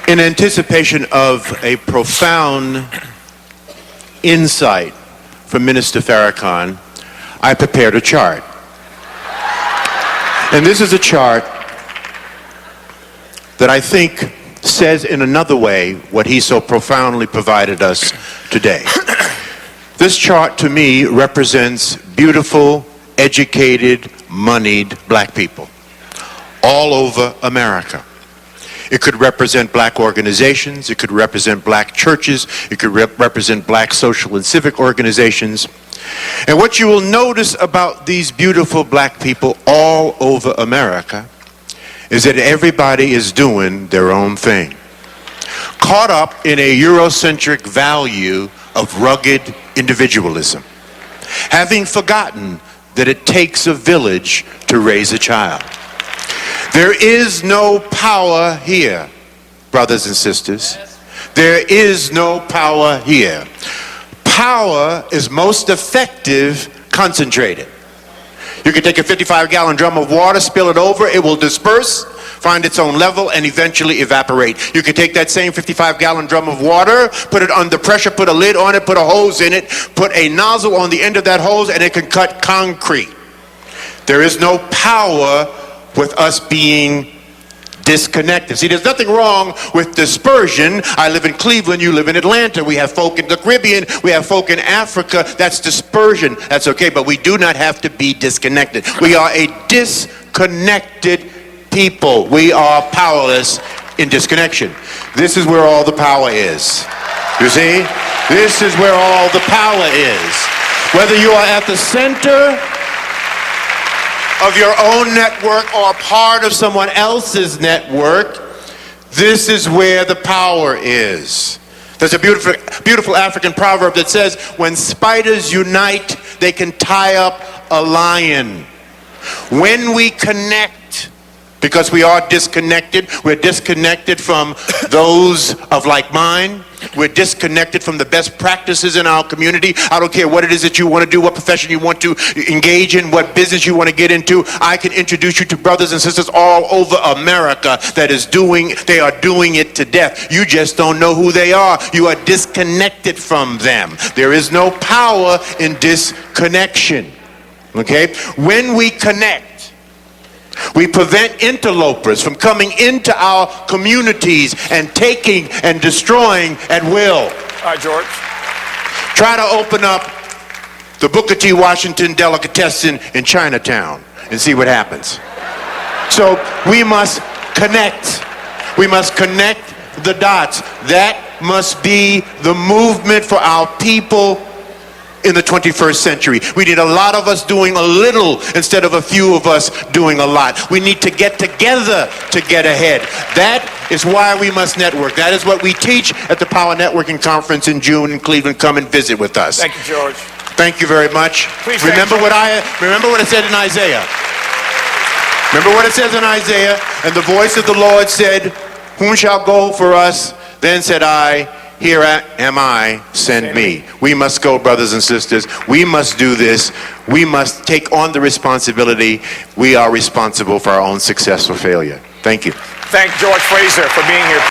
In anticipation of a profound insight from Minister Farrakhan, I prepared a chart. And this is a chart that I think says in another way what he so profoundly provided us today. This chart to me represents beautiful, educated, moneyed black people all over America. It could represent black organizations, it could represent black churches, it could represent black social and civic organizations. And what you will notice about these beautiful black people all over America is that everybody is doing their own thing. Caught up in a Eurocentric value of rugged individualism. Having forgotten that it takes a village to raise a child. There is no power here, brothers and sisters. There is no power here. Power is most effective concentrated. You can take a 55-gallon drum of water, spill it over, it will disperse, find its own level, and eventually evaporate. You can take that same 55-gallon drum of water, put it under pressure, put a lid on it, put a hose in it, put a nozzle on the end of that hose, and it can cut concrete. There is no power with us being disconnected. See, there's nothing wrong with dispersion. I live in Cleveland, you live in Atlanta. We have folk in the Caribbean, we have folk in Africa. That's dispersion. That's okay, but we do not have to be disconnected. We are a disconnected people. We are powerless in disconnection. This is where all the power is. You see? This is where all the power is. Whether you are at the center of your own network or part of someone else's network, this is where the power is. There's a beautiful African proverb that says, when spiders unite, they can tie up a lion. When we connect, because we are disconnected, we're disconnected from those of like mind. We're disconnected from the best practices in our community. I don't care what it is that you want to do, what profession you want to engage in, what business you want to get into. I can introduce you to brothers and sisters all over America that they are doing it to death. You just don't know who they are. You are disconnected from them. There is no power in disconnection. Okay? When we connect, we prevent interlopers from coming into our communities and taking and destroying at will. All right, George. Try to open up the Booker T. Washington delicatessen in Chinatown and see what happens. So we must connect. We must connect the dots. That must be the movement for our people in the 21st century. We need a lot of us doing a little instead of a few of us doing a lot. We need to get together to get ahead. That is why we must network. That is what we teach at the Power Networking Conference in June in Cleveland. Come and visit with us. Thank you, George. Thank you very much. Please remember what it said in Isaiah. Remember what it says in Isaiah. And the voice of the Lord said, whom shall go for us? Then said I, here am I, send me. We must go, brothers and sisters. We must do this. We must take on the responsibility. We are responsible for our own success or failure. Thank you. Thank George Fraser for being here.